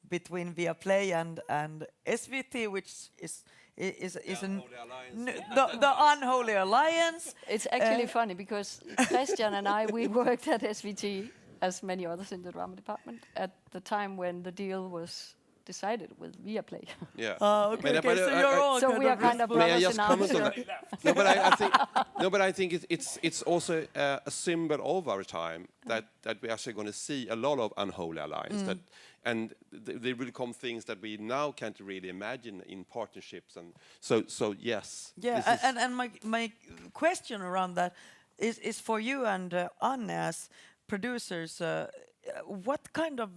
between Viaplay and SVT, which is the unholy alliance. It's actually funny because Christian and I, we worked at SVT, as many others in the drama department, at the time when the deal was decided with Viaplay. Yeah. Okay, But so you're all So we are kind of May I brothers just in comment on arms. that? But I think it's also a symbol of our time that we're actually going to see a lot of unholy alliance and they will become things that we now can't really imagine in partnerships, and so yes. Yeah, this is- and my question around that is for you and Anne as producers. What kind of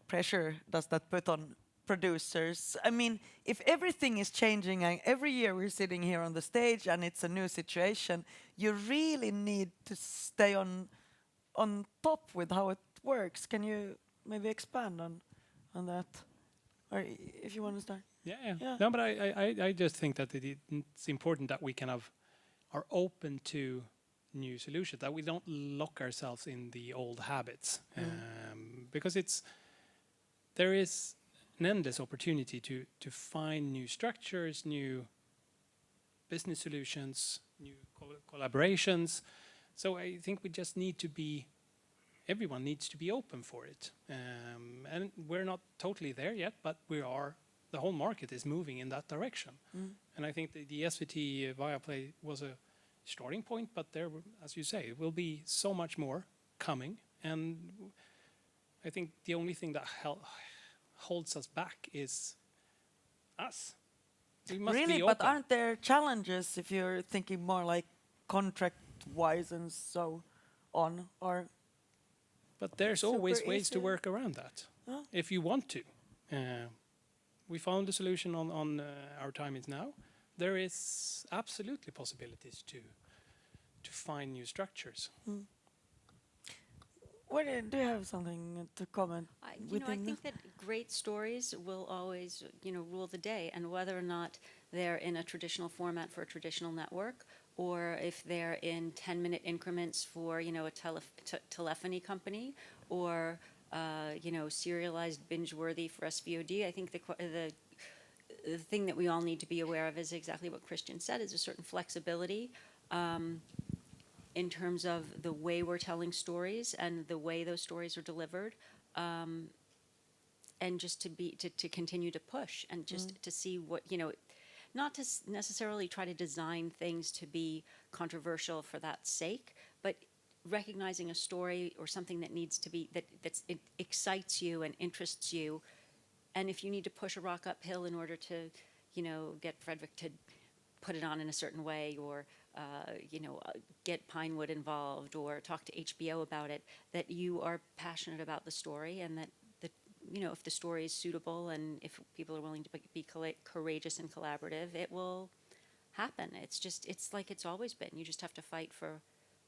pressure does that put on producers? I mean, if everything is changing and every year we're sitting here on the stage and it's a new situation, you really need to stay on top with how it works. Can you maybe expand on that? Or if you want to start. Yeah. Yeah. No, but I just think that it's important that we kind of are open to new solutions, that we don't lock ourselves in the old habits, because there is an endless opportunity to find new structures, new business solutions, new collaborations. So I think we just need to be, everyone needs to be open for it. And we're not totally there yet, but we are. The whole market is moving in that direction. And I think the SVT Viaplay was a starting point, but there, as you say, will be so much more coming. And I think the only thing that holds us back is us. We must Really, be but open. aren't there challenges if you're thinking more like contract-wise and so on? Or But there's Super always ways to easy. work around that, Oh. if you want to. We found a solution on Our Time Is Now. There is absolutely possibilities to find new structures. do you have something to comment? I within think that great stories will always, rule the day, and whether or not they're in a traditional format for a traditional network, or if they're in 10-minute increments for, a telephony company, or, serialized binge-worthy for SVOD. I think the thing that we all need to be aware of is exactly what Christian said, is a certain flexibility in terms of the way we're telling stories and the way those stories are delivered, and just to continue to push and just to see what, not to necessarily try to design things to be controversial for that sake, but recognizing a story or something that needs to be, it excites you and interests you. And if you need to push a rock uphill in order to, get Frederick to put it on in a certain way, or get Pinewood involved, or talk to HBO about it, that you are passionate about the story, and that if the story is suitable and if people are willing to be courageous and collaborative, it will happen. It's like it's always been. You just have to fight for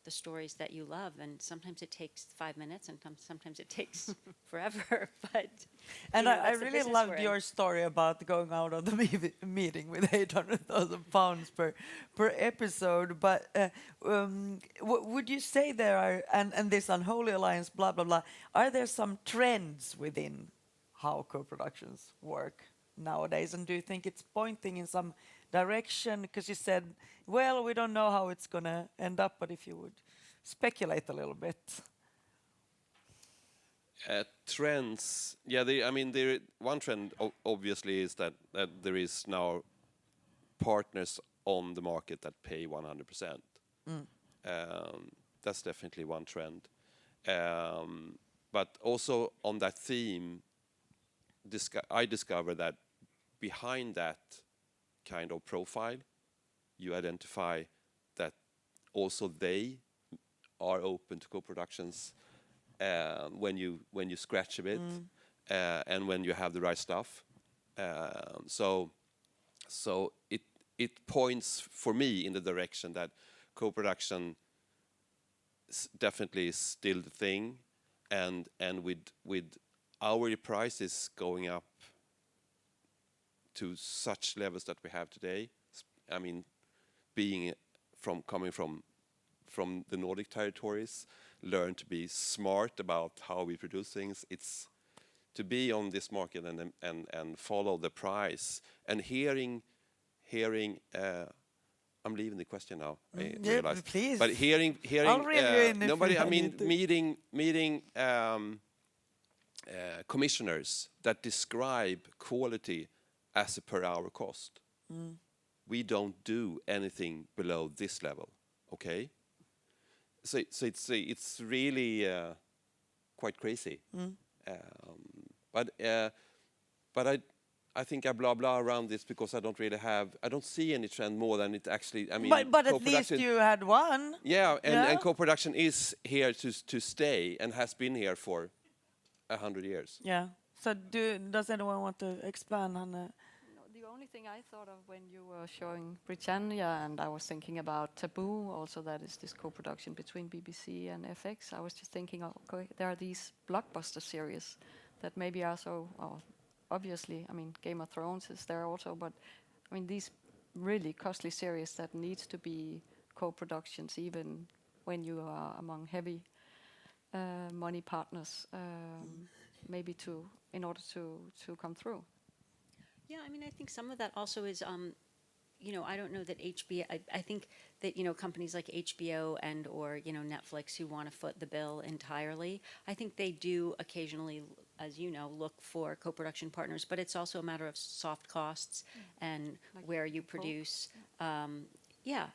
the stories that you love, and sometimes it takes 5 minutes, and sometimes it takes forever. But And I that's the really business loved we're in. your story about going out of the meeting with £800,000 per episode. But would you say there are, and this unholy alliance, blah blah blah, are there some trends within how co-productions work nowadays? And do you think it's pointing in some direction? Because you said, well, we don't know how it's gonna end up, but if you would speculate a little bit. Trends, yeah. One trend obviously is that there is now partners on the market that pay 100%. That's definitely one trend. But also on that theme, I discovered that behind that kind of profile, you identify that also they are open to co-productions when you scratch a bit, and when you have the right stuff. So it points for me in the direction that co-production definitely is still the thing, and with hourly prices going up to such levels that we have today. I mean, coming from the Nordic territories, learn to be smart about how we produce things. It's to be on this market and follow the price, and hearing. I'm leaving the question now. I Yeah, realize. please. But hearing. I'll reel you in if Nobody. you I mean, need to. meeting commissioners that describe quality as a per hour cost. We don't do anything below this level. Okay. So it's really quite crazy. But I think I blah blah around this because I don't see any trend more than it actually. I mean, But at least co-production- you had one. Yeah, Yeah. and co-production is here to stay and has been here for 100 years. Yeah. So does anyone want to expand on that? No, the only thing I thought of when you were showing Britannia, and I was thinking about Taboo, also that is this co-production between BBC and FX. I was just thinking, okay, there are these blockbuster series that maybe are so, obviously, I mean, Game of Thrones is there also, but I mean, these really costly series that needs to be co-productions, even when you are among heavy money partners, maybe in order to come through. Yeah, I mean, I think some of that also is, I don't know that HBO. I think that companies like HBO and or Netflix who want to foot the bill entirely. I think they do occasionally, as you know, look for co-production partners, but it's also a matter of soft costs and Like where you pull. produce.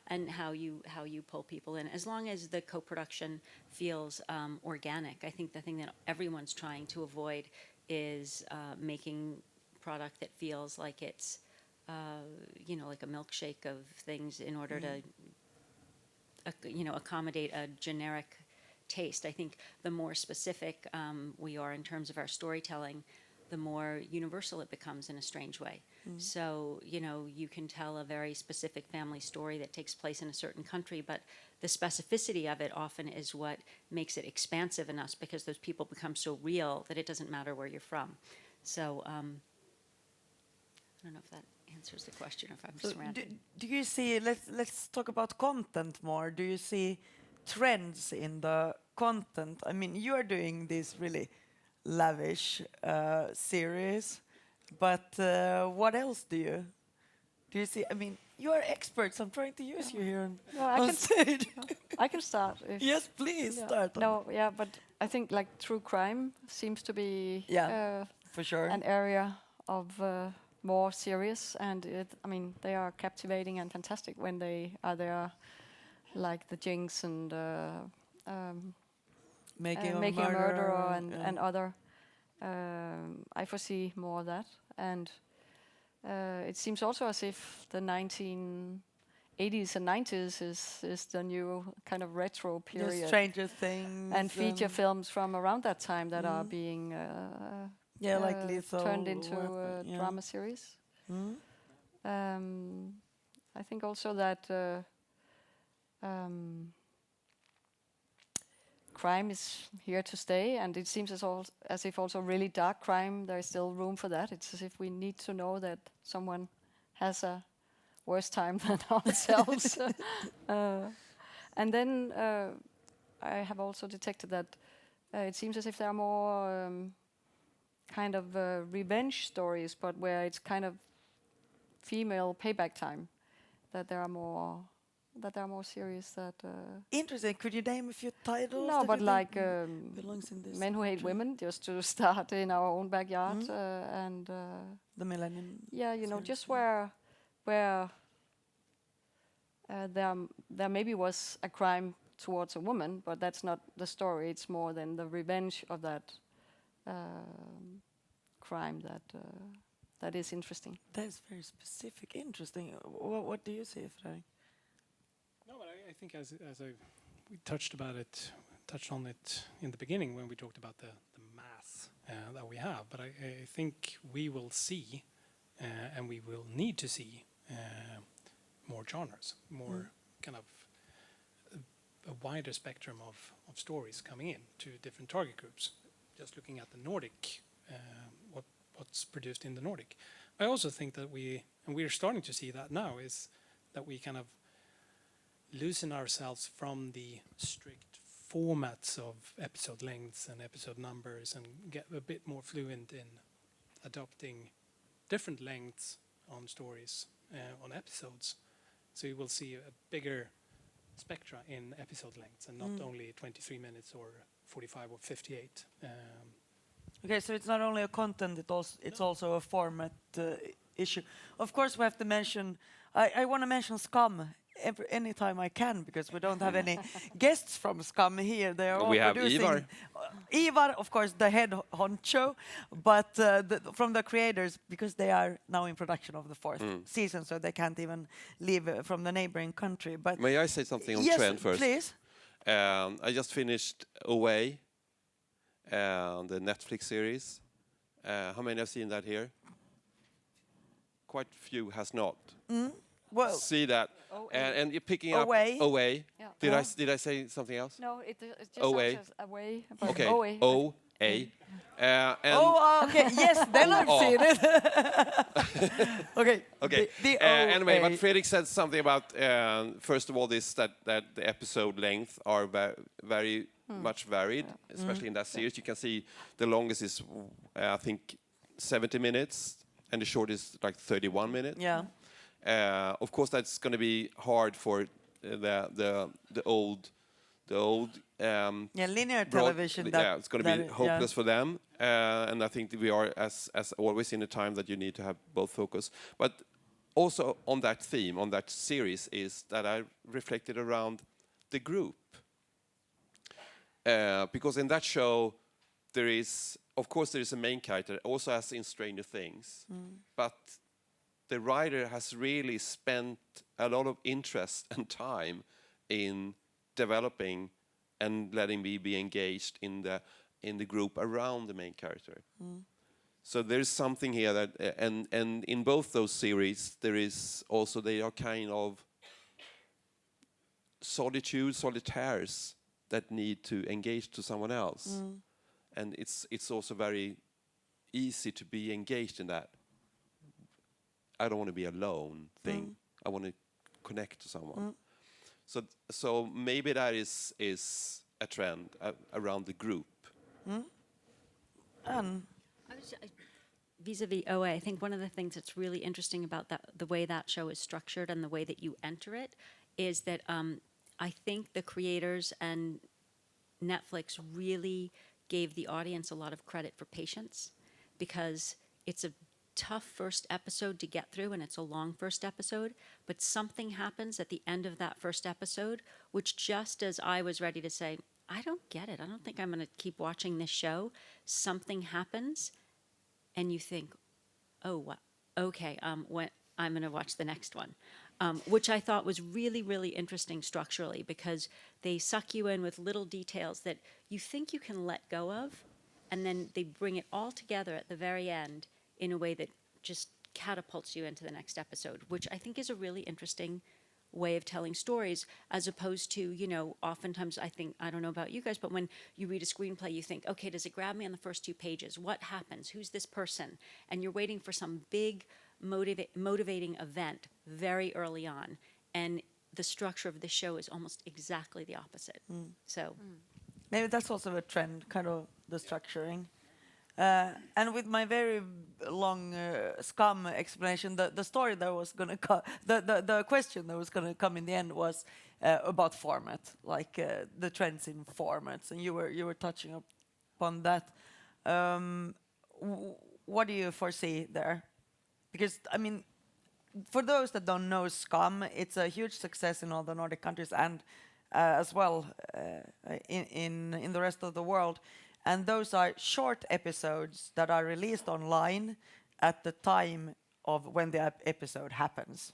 And how you pull people in. As long as the co-production feels organic, I think the thing that everyone's trying to avoid is making product that feels like it's, like a milkshake of things in order to, accommodate a generic taste. I think the more specific we are in terms of our storytelling, the more universal it becomes in a strange way. So, you can tell a very specific family story that takes place in a certain country, but the specificity of it often is what makes it expansive in us, because those people become so real that it doesn't matter where you're from. So, I don't know if that answers the question, or if I'm So just ranting. do you see? Let's talk about content more. Do you see trends in the content? I mean, you are doing this really lavish series, but what else do you see? I mean, you are experts. I'm trying to use you here No, I on can- stage. I can start. If Yes, please yeah. start. No, yeah, but I think like true crime seems to be For sure. an area of more serious, and they are captivating and fantastic when they are there, like the Jinx and Making Making a Murderer yeah. and other. I foresee more of that, and it seems also as if the 1980s and 90s is the new kind of retro Just period, Stranger Things and feature films from around that time that are being like Lethal turned into Weapon, yeah. drama series. Mm. I think also that crime is here to stay, and it seems as if also really dark crime, there is still room for that. It's as if we need to know that someone has a worse time than ourselves. And then I have also detected that it seems as if there are more kind of revenge stories, but where it's kind of female payback time. That there are more serious that. Interesting. Could you name a few titles? No, that but you like think belongs in this Men Who Hate trend? Women, just to start in our own backyard, and The Millennium. yeah, series, just yeah. where there maybe was a crime towards a woman, but that's not the story. It's more than the revenge of that crime that is interesting. That is very specific. Interesting. What do you see, Fredrik? No, but I think as we touched touched on it in the beginning when we talked about the mass that we have. But I think we will see, and we will need to see more genres, more kind of a wider spectrum of stories coming in to different target groups. Just looking at the Nordic, what's produced in the Nordic. I also think that we're starting to see that now, is that we kind of loosen ourselves from the strict formats of episode lengths and episode numbers and get a bit more fluent in adopting different lengths on stories, on episodes. So you will see a bigger spectra in episode lengths and not only 23 minutes or 45 or 58. Okay, so it's not only a content, it's also a format issue. Of course, we have to mention, I want to mention Scum anytime I can, because we don't have any guests from Scum here. They are all We have producing. Ivar. Ivar, of course, the head honcho, but from the creators, because they are now in production of the fourth season, so they can't even leave from the neighboring country. But May I say something on yes, trend first? please. I just finished Away, the Netflix series. How many have seen that here? Quite few has not. Well, See that, and you're picking Away. up Away. Yeah. Did I say something else? No, it just OA. sounds away. But Okay, OA. O-A. And okay, yes, then I've Oh. seen it. Okay. okay. The Anyway, OA. but Fredrik said something about first of all that the episode length are very much varied, especially in that series. You can see the longest is I think 70 minutes, and the shortest like 31 minutes. Yeah. Of course, that's going to be hard for the old. Linear broad- television. yeah, it's going to be that- hopeless for them, and I think that we are, as always, in a time that you need to have both focus. But also on that theme, on that series, is that I reflected around the group, because in that show there is, of course, there is a main character, also as in Stranger Things, but the writer has really spent a lot of interest and time in developing and letting me be engaged in the group around the main character. So there's something here that, and in both those series, there is also, they are kind of solitaires that need to engage to someone else, and it's also very easy to be engaged in that. I don't want to be alone thing. I want to connect to someone. So maybe that is a trend around the group. Vis-a-vis OA, I think one of the things that's really interesting about the way that show is structured and the way that you enter it is that I think the creators and Netflix really gave the audience a lot of credit for patience, because it's a tough first episode to get through, and it's a long first episode, but something happens at the end of that first episode, which, just as I was ready to say, I don't get it, I don't think I'm going to keep watching this show, something happens, and you think, oh, what? Okay, when I'm going to watch the next one, which I thought was really, really interesting structurally, because they suck you in with little details that you think you can let go of, and then they bring it all together at the very end in a way that just catapults you into the next episode, which I think is a really interesting way of telling stories, as opposed to, you know, oftentimes I think, I don't know about you guys, but when you read a screenplay, you think, okay, does it grab me on the first 2 pages? What happens? Who's this person? And you're waiting for some big motivating event very early on. And the structure of the show is almost exactly the opposite. So Maybe that's also a trend, kind of the structuring. And with my very long Scum explanation, the story that was going to come, the question that was going to come in the end was about format, like the trends in formats, and you were touching upon that. What do you foresee there? Because I mean, for those that don't know Scum, it's a huge success in all the Nordic countries and as well in the rest of the world. And those are short episodes that are released online at the time of when the episode happens.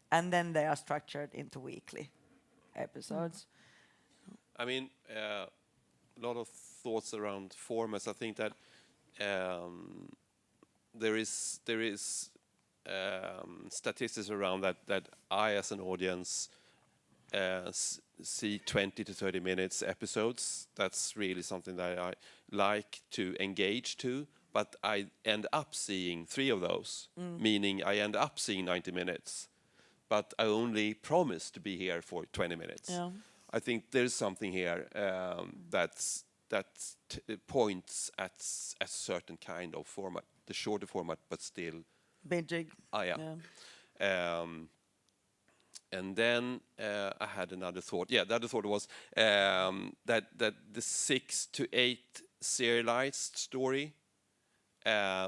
And then they are structured into weekly episodes. I mean, lot of thoughts around formats. I think that there is statistics around that I, as an audience, see 20 to 30 minutes episodes. That's really something that I like to engage to. But I end up seeing 3 of those, meaning I end up seeing 90 minutes. But I only promise to be here for 20 minutes. Yeah. I think there's something here that points at a certain kind of format, the shorter format, but still. Binging. Yeah. And then I had another thought. Yeah, the other thought was that the 6 to 8 serialized story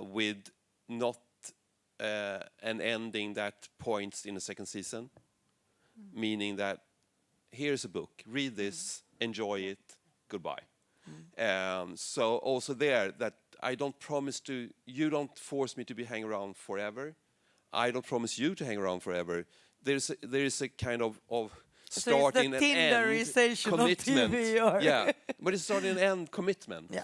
with not an ending that points in the second season, meaning that here's a book, read this, enjoy it, goodbye. So also there, that I don't promise to, you don't force me to be hang around forever. I don't promise you to hang around forever. There is a kind of starting and end Tinderization of commitment. TV or Yeah, but it's starting and end commitment. Yeah.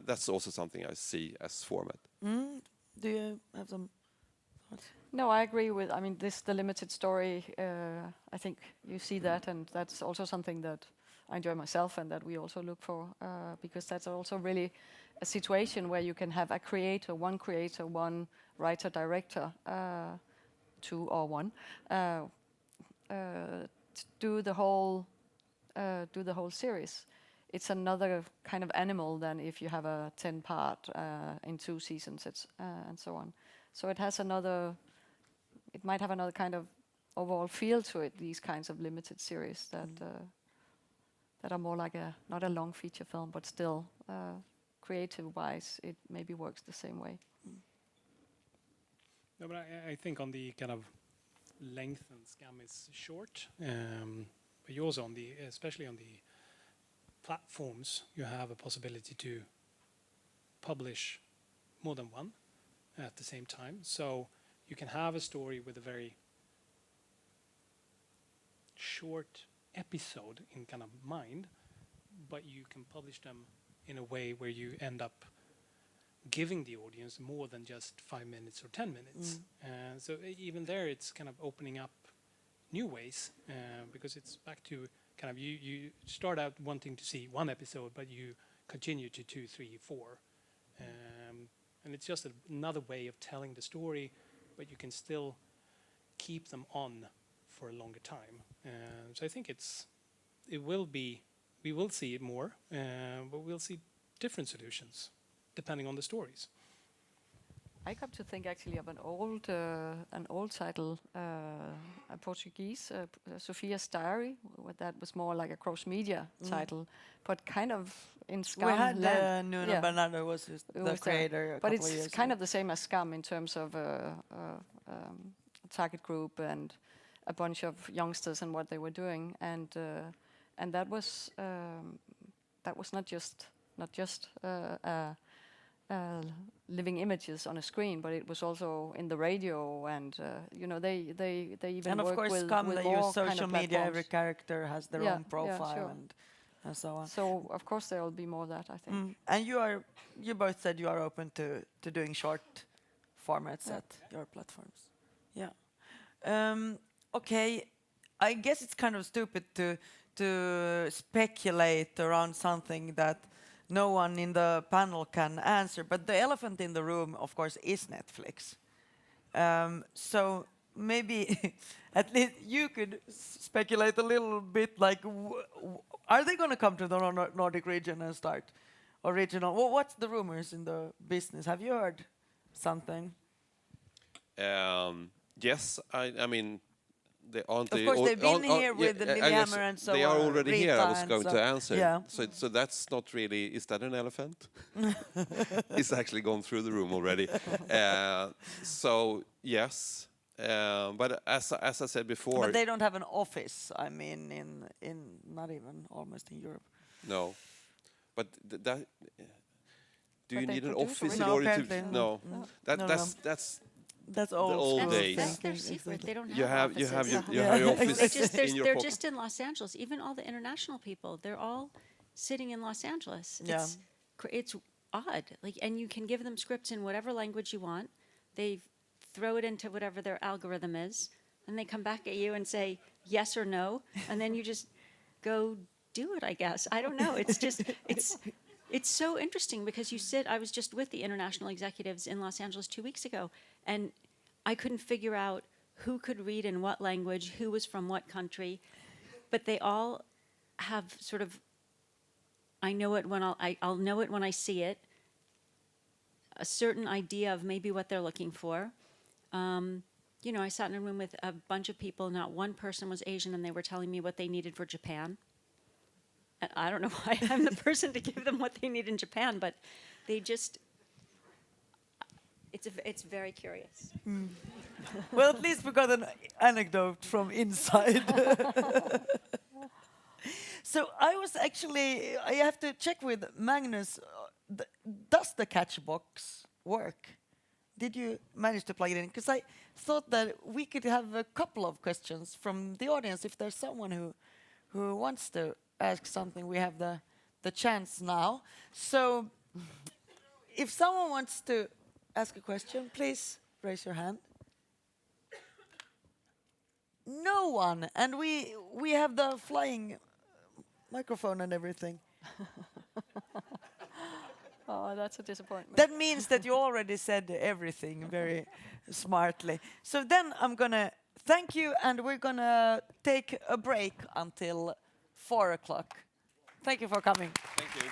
That's also something I see as format. Do you have some thoughts? No, I agree with. I mean, the limited story. I think you see that, and that's also something that I enjoy myself, and that we also look for, because that's also really a situation where you can have a creator, one writer, director, 2 or 1, do the whole series. It's another kind of animal than if you have a 10-part in 2 seasons, and so on. So it might have another kind of overall feel to it. These kinds of limited series that are more like not a long feature film, but still creative-wise, it maybe works the same way. No, but I think on the kind of length and Scam is short, but you also especially on the platforms, you have a possibility to publish more than one at the same time. So you can have a story with a very short episode in kind of mind, but you can publish them in a way where you end up giving the audience more than just 5 minutes or 10 minutes. So even there, it's kind of opening up new ways, because it's back to kind of you start out wanting to see 1 episode, but you continue to 2, 3, 4. And it's just another way of telling the story, but you can still keep them on for a longer time. So I think we will see it more, but we'll see different solutions depending on the stories. I come to think actually of an old title, a Portuguese, Sophia's Diary. That was more like a cross-media title, but kind of in Scam We had land. Nuno Bernardo was the creator. But it's kind of the same as Scam in terms of target group and a bunch of youngsters and what they were doing, and that was not just living images on a screen, but it was also in the radio, and they even and of work course, with Scam, with they more use social kind of media. platforms. Every character has their Yeah, own profile, sure. and so on. So of course there will be more of that, I think. And you both said you are open to doing short formats at your platforms. Yeah. Okay. I guess it's kind of stupid to speculate around something that no one in the panel can answer. But the elephant in the room, of course, is Netflix. So maybe at least you could speculate a little bit, like, are they going to come to the Nordic region and start original? What's the rumors in the business? Have you heard something? Yes, I mean, they aren't. Of course, they've been here with the Lillehammer and so on. They are already Rita here. I was and going so- to answer. Yeah. So that's not really. Is that an elephant? It's actually gone through the room already. So yes, but as I said before, But they don't have an office. I mean, in not even almost in Europe. no. But that. Do you But they need an produce office in original. order Apparently to? not. No. No. That's That's old. old school days. That's their thinking, secret. exactly. They don't have you have offices. your office They just, in your they're pocket. just in Los Angeles. Even all the international people, they're all sitting in Los Angeles. Yeah. It's odd. Like, and you can give them scripts in whatever language you want. They throw it into whatever their algorithm is, and they come back at you and say yes or no, and then you just go do it, I guess. I don't know. It's just, it's so interesting because I was just with the international executives in Los Angeles 2 weeks ago, and I couldn't figure out who could read in what language, who was from what country, but they all have sort of, I know it when I'll know it when I see it, a certain idea of maybe what they're looking for. You know, I sat in a room with a bunch of people, not one person was Asian, and they were telling me what they needed for Japan. And I don't know why I'm the person to give them what they need in Japan, but they just, it's very curious. Well, at least we got an anecdote from inside. So I was actually, I have to check with Magnus, does the catch box work? Did you manage to plug it in? Because I thought that we could have a couple of questions from the audience. If there's someone who wants to ask something, we have the chance now. So if someone wants to ask a question, please raise your hand. No one, and we have the flying microphone and everything. Oh, that's a disappointment. That means that you already said everything very smartly. So then I'm gonna thank you, and we're gonna take a break until 4 o'clock. Thank you for coming. Thank you.